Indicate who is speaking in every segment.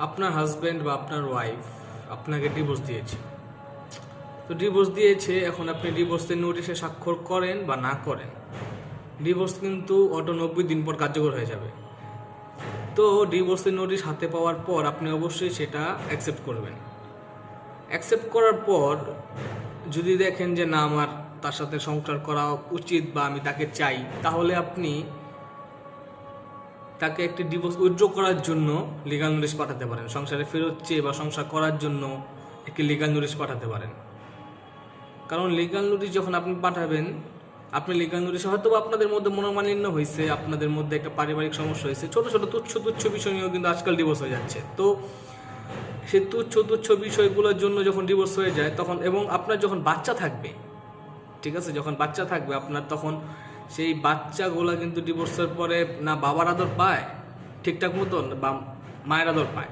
Speaker 1: আপনার হাজব্যান্ড বা আপনার ওয়াইফ আপনাকে ডিভোর্স দিয়েছে। তো ডিভোর্স দিয়েছে, এখন আপনি ডিভোর্সের নোটিশে স্বাক্ষর করেন বা না করেন, ডিভোর্স কিন্তু অটো 90 দিন পর কার্যকর হয়ে যাবে। তো ডিভোর্সের নোটিশ হাতে পাওয়ার পর আপনি অবশ্যই সেটা অ্যাকসেপ্ট করবেন। অ্যাকসেপ্ট করার পর যদি দেখেন যে না, আমার তার সাথে সংসার করা উচিত বা আমি তাকে চাই, তাহলে আপনি তাকে একটি ডিভোর্স উইথড্র করার জন্য লিগাল নোটিশ পাঠাতে পারেন। সংসারে ফেরত চেয়ে বা সংসার করার জন্য একটি লিগাল নোটিশ পাঠাতে পারেন। কারণ লিগাল নোটিশ যখন আপনি পাঠাবেন, আপনি লিগাল নোটিশে হয়তো আপনাদের মধ্যে মনোমালিন্য হয়েছে, আপনাদের মধ্যে একটা পারিবারিক সমস্যা হয়েছে, ছোট ছোট তুচ্ছ বিষয় নিয়েও কিন্তু আজকাল ডিভোর্স হয়ে যাচ্ছে। তো সেই তুচ্ছ বিষয়গুলোর জন্য যখন ডিভোর্স হয়ে যায় তখন, এবং আপনার যখন বাচ্চা থাকবে, ঠিক আছে, যখন বাচ্চা থাকবে আপনার, তখন সেই বাচ্চাগুলো কিন্তু ডিভোর্সের পরে না বাবার আদর পায় ঠিকঠাক মতন, বা মায়ের আদর পায়।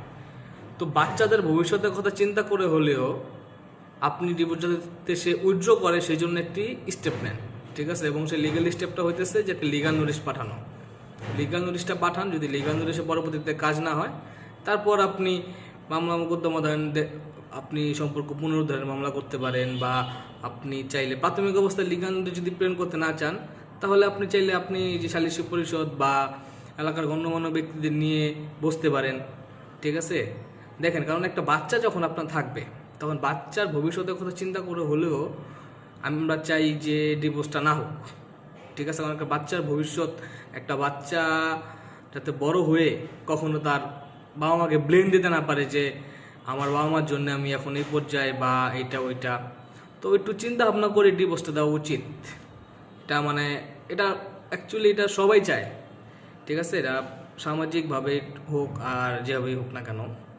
Speaker 1: তো বাচ্চাদের ভবিষ্যতের কথা চিন্তা করে হলেও আপনি ডিভোর্স যাতে সে উইথড্র করে সেই জন্য একটি স্টেপ নেন, ঠিক আছে। এবং সেই লিগাল স্টেপটা হইতেছে যে একটা লিগাল নোটিশ পাঠানো। লিগাল নোটিশটা পাঠান, যদি লিগাল নোটিশে পরবর্তীতে কাজ না হয়, তারপর আপনি মামলা মোকদ্দমা ধরেন, আপনি সম্পর্ক পুনরুদ্ধারের মামলা করতে পারেন, বা আপনি চাইলে প্রাথমিক অবস্থায় লিগাল নোটিশ যদি প্রেরণ করতে না চান, তাহলে আপনি চাইলে আপনি যে সালিসি পরিষদ বা এলাকার গণ্যমান্য ব্যক্তিদের নিয়ে বসতে পারেন, ঠিক আছে। দেখেন, কারণ একটা বাচ্চা যখন আপনার থাকবে, তখন বাচ্চার ভবিষ্যতের কথা চিন্তা করে হলেও আমরা চাই যে ডিভোর্সটা না হোক, ঠিক আছে। কারণ একটা বাচ্চার ভবিষ্যৎ, একটা বাচ্চা যাতে বড় হয়ে কখনো তার বাবা মাকে ব্লেম দিতে না পারে যে আমার বাবা মার জন্য আমি এখন এই পর্যায়ে বা এইটা ওইটা। তো একটু চিন্তা ভাবনা করে ডিভোর্সটা দেওয়া উচিত। এটা মানে, এটা অ্যাকচুয়ালি এটা সবাই চায়, ঠিক আছে। এটা সামাজিকভাবে হোক আর যেভাবেই হোক না কেন।